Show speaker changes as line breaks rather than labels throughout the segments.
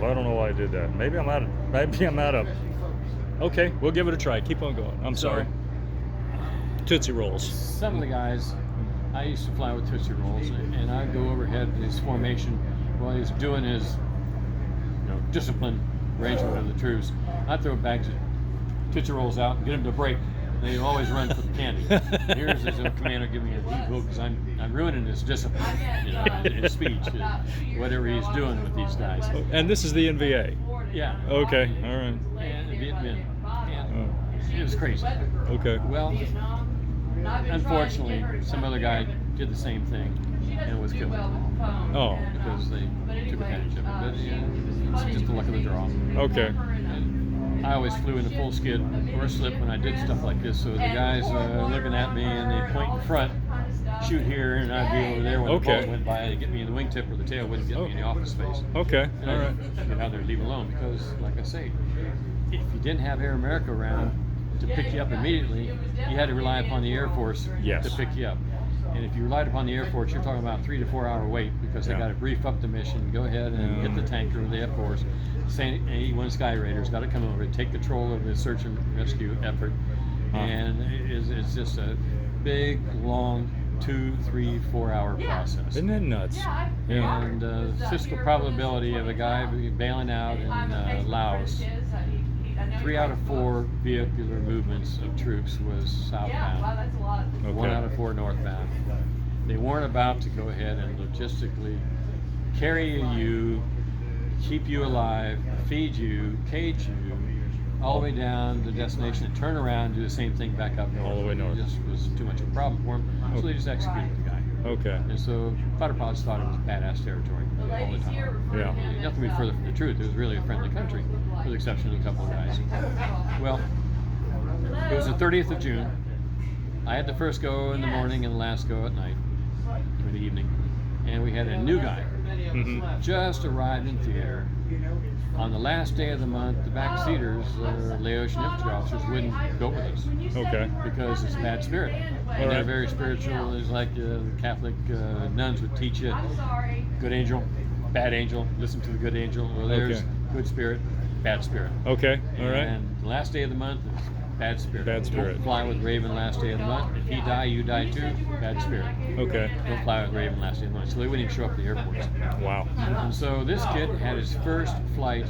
off. I don't know why I did that. Maybe I'm out of. Okay, we'll give it a try. Keep on going. I'm sorry. Tootsie Rolls.
Some of the guys, I used to fly with Tootsie Rolls, and I'd go overhead in his formation while he's doing his, discipline arrangement of the troops. I'd throw bags of Tootsie Rolls out and get him to break. They always run for the candy. Here's his commander giving me a deep hook because I'm ruining his discipline, his speech, whatever he's doing with these guys.
And this is the NVA.
Yeah.
Okay. All right.
And Viet Minh. And it was crazy.
Okay.
Well, unfortunately, some other guy did the same thing and was killed.
Oh.
Because they took advantage of it. But it's just the luck of the draw.
Okay.
And I always flew in a full skid or a slip when I did stuff like this. So the guys looking at me and they point in front, shoot here, and I'd be over there when the bullet went by to get me in the wingtip or the tail wouldn't get me in the office space.
Okay.
And I'd get out there and leave alone because, like I say, if you didn't have Air America around to pick you up immediately, you had to rely upon the Air Force to pick you up. And if you relied upon the Air Force, you're talking about 3 to 4 hour wait because they got to brief up the mission, go ahead and hit the tanker of the Air Force. Saying 81 Sky Raiders got to come over and take control of the search and rescue effort. And it's just a big, long 2, 3, 4 hour process.
Isn't that nuts?
Yeah. And the physical probability of a guy bailing out in Laos, 3 out of 4 vehicular movements of troops was southbound. 1 out of 4 northbound. They weren't about to go ahead and logistically carry you, keep you alive, feed you, cage you, all the way down to the destination and turn around and do the same thing back up north.
All the way north.
It just was too much of a problem for them, so they just executed the guy.
Okay.
And so fighter pilots thought it was badass territory all the time.
Yeah.
Nothing to be further from the truth. It was really a friendly country, with the exception of a couple of guys. Well, it was the 30th of June. I had the first go in the morning and the last go at night, or the evening. And we had a new guy just arrived in theater. On the last day of the month, the backseaters, Laotian infantry officers, wouldn't go with us.
Okay.
Because it's a bad spirit. And they're very spiritual. It's like the Catholic nuns would teach you, good angel, bad angel, listen to the good angel. Well, there's good spirit, bad spirit.
Okay, all right.
And the last day of the month is bad spirit.
Bad spirit.
Don't fly with Raven last day of the month. If he die, you die too. Bad spirit.
Okay.
Don't fly with Raven last day of the month. So they wouldn't even show up at the airport.
Wow.
And so this kid had his first flight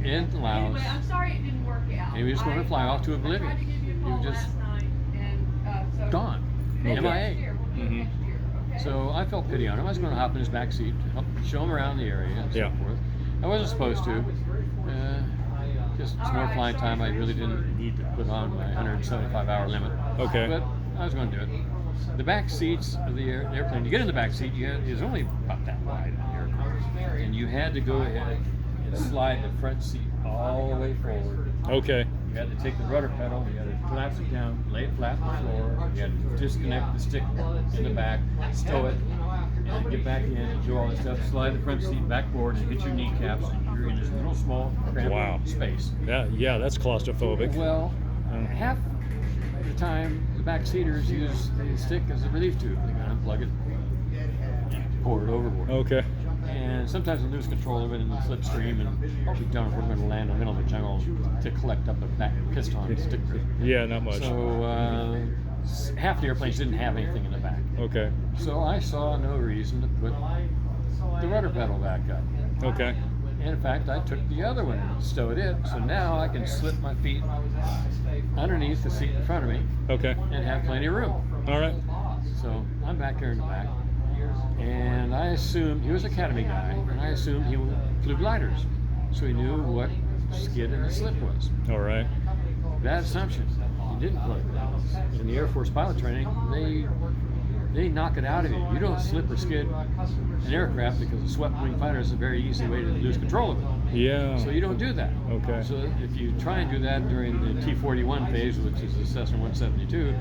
in Laos.
I'm sorry it didn't work out.
And he was going to fly off to oblivion. He was just gone. MIA. So I felt pity on him. I was going to hop in his back seat, help show him around the area and so forth. I wasn't supposed to. Just some more flying time. I really didn't need to put on my 175-hour limit.
Okay.
But I was going to do it. The back seats of the airplane, you get in the back seat, it was only about that wide on the airplane. And you had to go ahead and slide the front seat all the way forward.
Okay.
You had to take the rudder pedal, you had to collapse it down, lay it flat on the floor, you had to disconnect the stick in the back, stow it, and get back in and do all this stuff, slide the front seat back forward and hit your kneecaps, and you're in this little small cramped space.
Yeah, that's claustrophobic.
Well, half the time the back seaters use the stick as a relief tube. They gotta unplug it, pour it overboard.
Okay.
And sometimes they lose control of it in the slipstream, and we don't know if we're going to land in the middle of the jungle to collect up a back piston stick.
Yeah, not much.
So half the airplanes didn't have anything in the back.
Okay.
So I saw no reason to put the rudder pedal back up.
Okay.
And in fact, I took the other one and stowed it, so now I can slip my feet underneath the seat in front of me.
Okay.
And have plenty of room.
All right.
So I'm back there in the back. And I assumed, he was an academy guy, and I assumed he flew gliders. So he knew what skid and a slip was.
All right.
Bad assumption. He didn't fly gliders. In the Air Force pilot training, they knock it out of you. You don't slip or skid an aircraft because a swept wing fighter is a very easy way to lose control of it.
Yeah.
So you don't do that.
Okay.
So if you try and do that during the T-41 phase, which is the Cessna 172,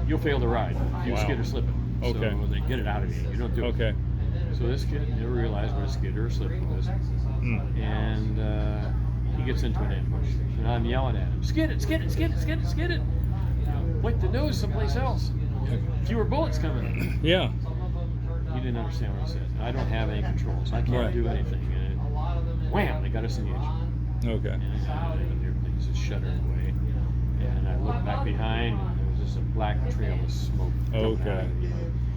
you'll fail the ride if you skid or slip it.
Okay.
So they get it out of you. You don't do it.
Okay.
So this kid never realized what a skid or a slip was. And he gets into an ambush. And I'm yelling at him, skid it, skid it, skid it, skid it, skid it. Point the nose someplace else. Fewer bullets coming.
Yeah.
He didn't understand what I said. I don't have any controls. I can't do anything. And wham, they got us in the engine.
Okay.
And everything just shuddered away. And I looked back behind, and there was just a black trail of smoke.
Okay.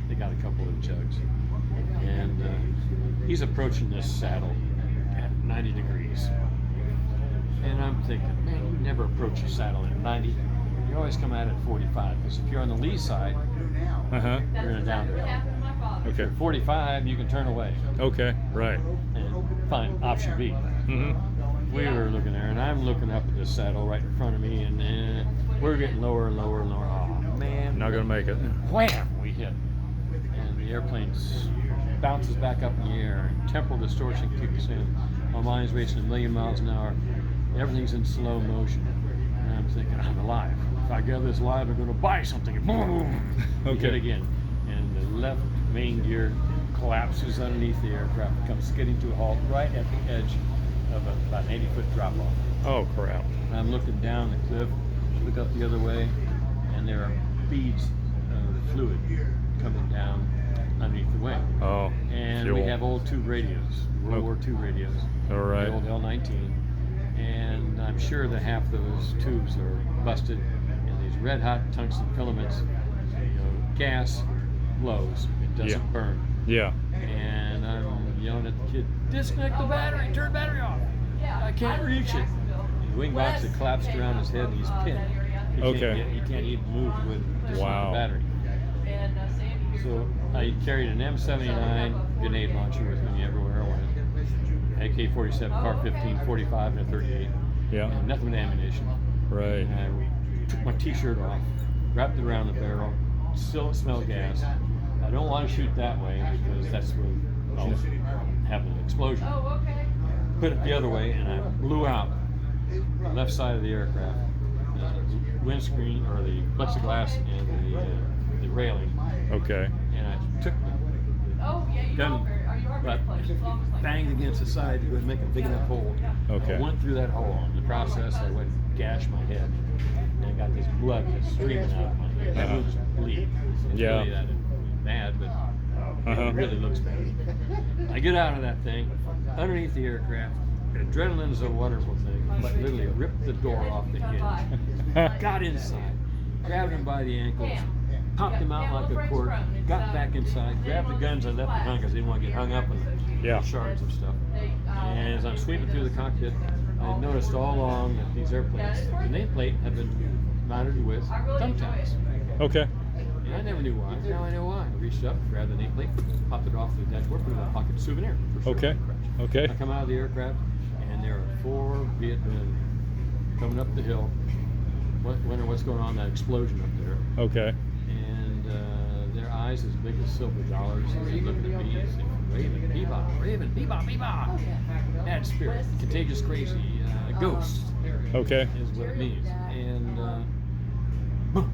They got a couple of jugs. And he's approaching this saddle at 90 degrees. And I'm thinking, man, you never approach a saddle at 90. You always come at it at 45. Because if you're on the lee side,
Uh-huh.
you're in a downhill. If you're
Okay.
45, you can turn away.
Okay. Right.
And find option B.
Mm-hmm.
We were looking there, and I'm looking up at this saddle right in front of me, and we're getting lower and lower and lower. Oh, man.
Not gonna make it.
Wham! We hit. And the airplane bounces back up in the air, and temporal distortion kicks in. My mind's racing 1,000,000 miles an hour. Everything's in slow motion. And I'm thinking, I'm alive. If I get this alive, I'm going to buy something. Boom!
Okay.
Hit again. And the left main gear collapses underneath the aircraft, comes skidding to a halt right at the edge of about an 80-foot drop-off.
Oh crap.
And I'm looking down the cliff, look up the other way, and there are beads of fluid coming down underneath the wing.
Oh.
And
fuel.
we have old tube radios, World War II radios.
All right.
The old L-19. And I'm sure that half those tubes are busted, and these red hot tungsten filaments, gas blows, it doesn't
Yeah.
burn.
Yeah.
And I'm yelling at the kid, disconnect the battery, turn the battery off. I can't reach it. And the wing box had collapsed around his head, and he's pinned. He can't even move with just
Wow.
the battery. So I carried an M79 grenade launcher with me everywhere I went. AK-47, CAR-15, 45, and a 38.
Yeah.
And nothing but ammunition.
Right.
And I took my t-shirt off, wrapped it around the barrel, still smell gas. I don't want to shoot that way because that's where I'll have an explosion. Put it the other way, and I blew out the left side of the aircraft, the windscreen or the plexiglass and the railing.
Okay.
And I took the gun butt, banged against the side to go and make a big enough hole.
Okay.
I went through that hole. In the process, I went and gashed my head, and I got this blood just streaming out of my head. That was bleed. It's
Yeah.
really that bad, but
Uh-huh.
it really looks bad. I get out of that thing, underneath the aircraft. Adrenaline is a wonderful thing, but literally ripped the door off the hinge. Got inside, grabbed him by the ankles, popped him out like a cork, got back inside, grabbed the guns I left behind because I didn't want to get hung up in shards of stuff. And as I'm sweeping through the cockpit, I noticed all along that these airplanes, the nameplate had been mounted with thumbtacks.
Okay.
And I never knew why. Now I know why. I reached up, grabbed the nameplate, popped it off the dashboard, put it in a pocket souvenir. For sure.
Okay. Okay.
I come out of the aircraft, and there are 4 Vietmen coming up the hill. Wondering what's going on, that explosion up there.
Okay.
And their eyes as big as silver dollars, and they're looking at me and saying, Raven, bebop, Raven, bebop, bebop. Bad spirit, contagious, crazy, ghost
Okay.
is what it means. And boom,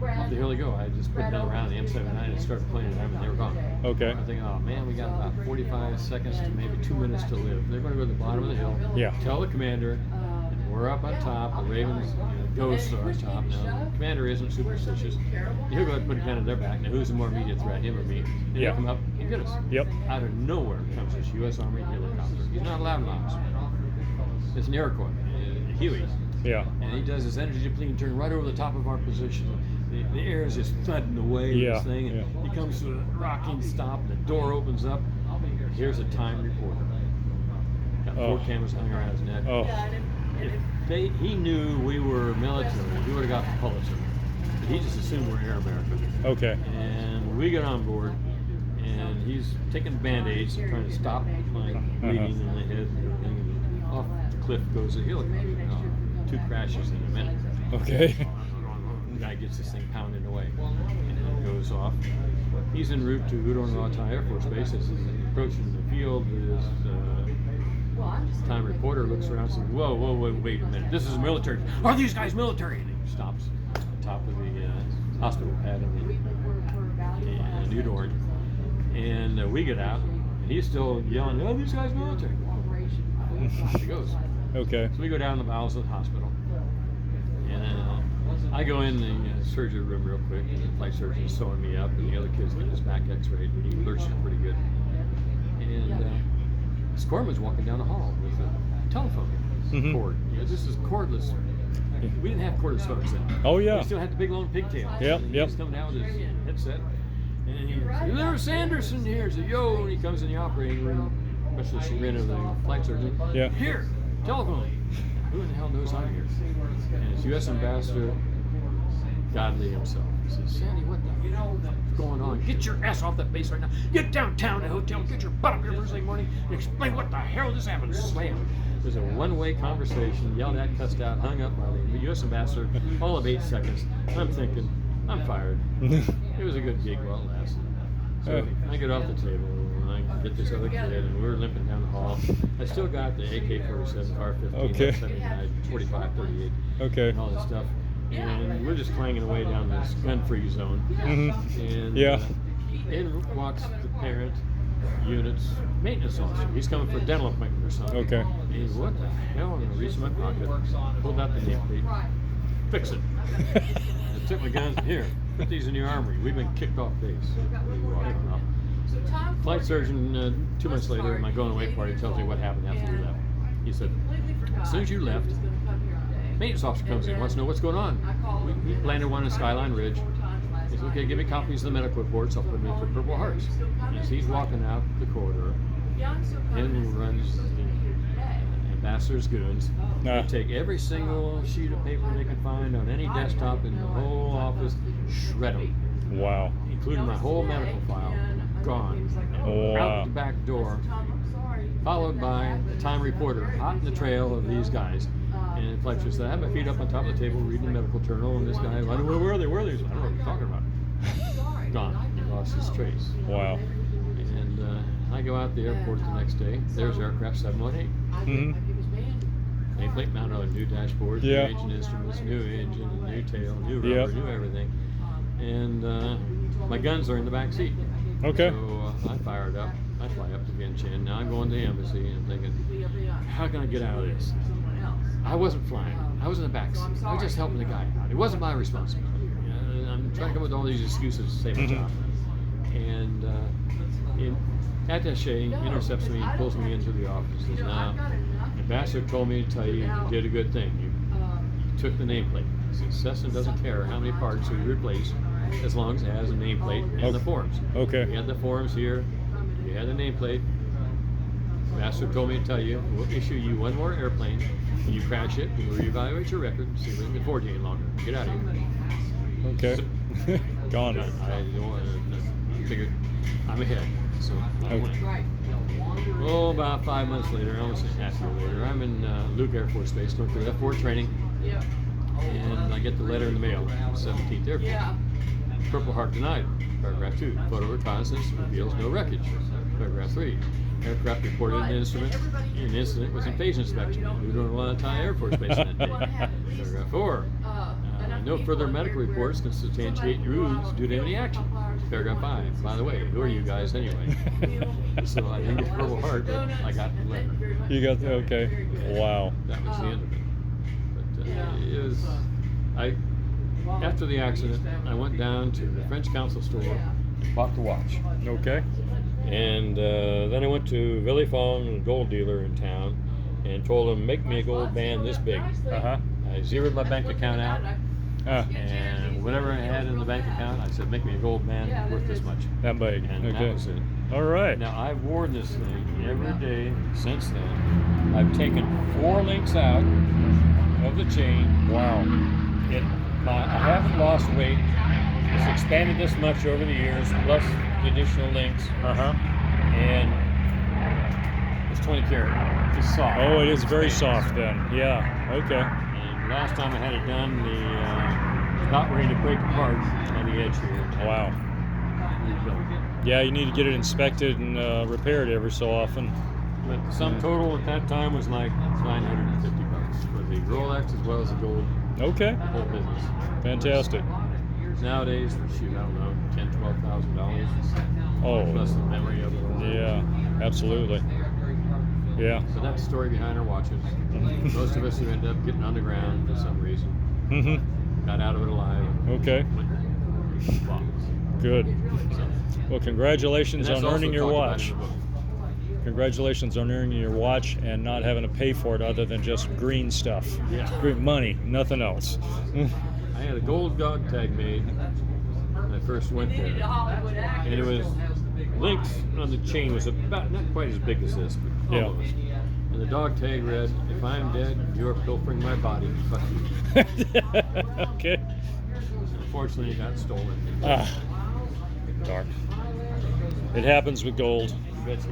off the hill they go. I just put another round of the M79 and started playing them, and they were gone.
Okay.
I think, oh man, we got about 45 seconds to maybe 2 minutes to live. They're going to go to the bottom of the hill.
Yeah.
Tell the commander, and we're up on top. The Ravens, ghosts are on top now. The commander isn't superstitious. He'll go ahead and put a gun in their back. Now, who's the more immediate threat, him or me? And
Yeah.
he'll come up and get us.
Yep.
Out of nowhere comes this U.S. Army helicopter. He's not allowed in officer. It's an Iroquois, Huey.
Yeah.
And he does this energy depleting turn right over the top of our position. The air is just thudding away with
Yeah,
this thing, and
yeah.
he comes to a rocking stop, and the door opens up. Here's a time reporter. Got 4 cameras hung around his neck.
Oh.
If he knew we were military, he would have got the Pulitzer. But he just assumed we're Air America.
Okay.
And we get on board, and he's taking Band-Aids and trying to stop my bleeding in the head and everything. And off the cliff goes the helicopter. 2 crashes in a minute.
Okay.
The guy gets this thing pounding away, and it goes off. He's en route to Udon-Rata Air Force Base. As he's approaching the field, his time reporter looks around and says, whoa, wait a minute. This is military. Are these guys military? And he stops at the top of the hospital pad in Udon. And we get out, and he's still yelling, oh, these guys military. Off he goes.
Okay.
So we go down the bowels of the hospital, and I go in the surgery room real quick, and the flight surgeon's sewing me up, and the other kid's getting his back x-rayed, and he lurched it pretty good. And This corpsman's walking down the hall with a telephone cord. You know, this is cordless. We didn't have cordless phones then.
Oh yeah.
We still had the big long pigtail.
Yep,
And
yep.
He's coming out with his headset. And he's, there's Sanderson here. So, yo, and he comes in the operating room, especially the chagrin of the flight surgeon.
Yeah.
Here, telephone. Who in the hell knows I'm here? And it's U.S. Ambassador Godley himself. He says, Sandy, what the hell is going on? Get your ass off that base right now. Get downtown to the hotel. Get your butt up here first thing morning and explain what the hell just happened. Slam. There's a one-way conversation, yelled at, cussed out, hung up by the U.S. Ambassador, all of 8 seconds. I'm thinking, I'm fired. It was a good gig while it lasted. So I get off the table and I get this other kid and we're limping down the hall. I still got the AK-47, R-15,
Okay.
79, 45, 38,
Okay.
and all this stuff. And we're just clanging away down this gun-free zone. And
Yeah.
in walks the parent unit's maintenance officer. He's coming for dental appointment or something.
Okay.
And he's, what the hell? I'm going to reach in my pocket, pulled out the nameplate, fix it. I took my guns, here, put these in your armory. We've been kicked off base. Flight surgeon, 2 months later, at my going away party, tells me what happened after we left. He said, as soon as you left, maintenance officer comes in, wants to know what's going on. We landed one in Skyline Ridge. He said, okay, give me copies of the medical reports. I'll put them in for Purple Hearts. And as he's walking out the corridor, in runs the ambassador's goons. They take every single sheet of paper they can find on any desktop in the whole office, shred them.
Wow.
Including my whole medical file, gone.
Wow.
Out the back door, followed by the Time reporter, hot in the trail of these guys. And Fletcher said, I have my feet up on top of the table reading the medical journal, and this guy, where are they? Where are they? I don't know what you're talking about. Gone. He lost his trace.
Wow.
And I go out the airport the next day. There's aircraft 718. Nameplate mounted on a new dashboard,
Yeah.
new engine instruments, new engine, new tail, new rubber, new everything. And my guns are in the back seat.
Okay.
So I fired up. I fly up to Vientiane. Now I'm going to the embassy and thinking, how can I get out of this? I wasn't flying. I was in the back seat. I was just helping the guy out. It wasn't my responsibility. I'm trying to come up with all these excuses to save my job. And attaché intercepts me and pulls me into the office. He says, now, the ambassador told me to tell you you did a good thing. You took the nameplate. He says, Cessna doesn't care how many parts we replace as long as it has a nameplate and the forms.
Okay.
You had the forms here. You had the nameplate. The ambassador told me to tell you, we'll issue you one more airplane. When you crash it, we'll reevaluate your record and see if we can afford you any longer. Get out of here.
Okay.
So,
Gone.
I figured I'm ahead. So I went. Oh, about 5 months later, almost a half year later, I'm in Luke Air Force Base going through F4 training. And I get the letter in the mail, 17th Air Force. Purple Heart denied. Paragraph 2, photo reconnaissance reveals no wreckage. Paragraph 3, aircraft reported an incident was in phase inspection. We don't allow to tie Air Force Base in that day. Paragraph 4, no further medical reports can substantiate your wounds due to any action. Paragraph 5, by the way, who are you guys anyway? So I didn't get Purple Heart, but I got the letter.
You got the, okay. Wow.
That was the end of it. But it was, after the accident, I went down to the French Council store and bought the watch.
Okay.
And then I went to Willie Fong, a gold dealer in town, and told him, make me a gold band this big. I zeroed my bank account out, and whatever I had in the bank account, I said, make me a gold band worth this much.
That big.
And
Okay.
that was it.
All right.
Now, I've worn this thing every day since then. I've taken 4 links out of the chain.
Wow.
I haven't lost weight. It's expanded this much over the years, plus the additional links. And it's 20 karat. It's soft.
Oh, it is very soft then. Yeah. Okay.
And last time I had it done, the about ready to break apart on the edge here.
Wow. Yeah, you need to get it inspected and repaired every so often.
But the sum total at that time was like $950 for the Rolex as well as the gold.
Okay.
Whole business.
Fantastic.
Nowadays, shoot, I don't know, $10,000, $12,000.
Oh.
Plus the memory of it all.
Yeah. Absolutely. Yeah.
So that's the story behind our watches. Most of us who end up getting underground for some reason got out of it alive.
Okay. Good. Well, congratulations on earning your watch. Congratulations on earning your watch and not having to pay for it other than just green stuff.
Yeah.
Green money, nothing else.
I had a gold dog tag made when I first went there, and it was links on the chain was about not quite as big as this, but
Yeah.
almost. And the dog tag read, "If I'm dead, you are pilfering my body. Fuck you."
Okay.
Unfortunately, it got stolen.
Ah, darn. It happens with gold.
You betcha.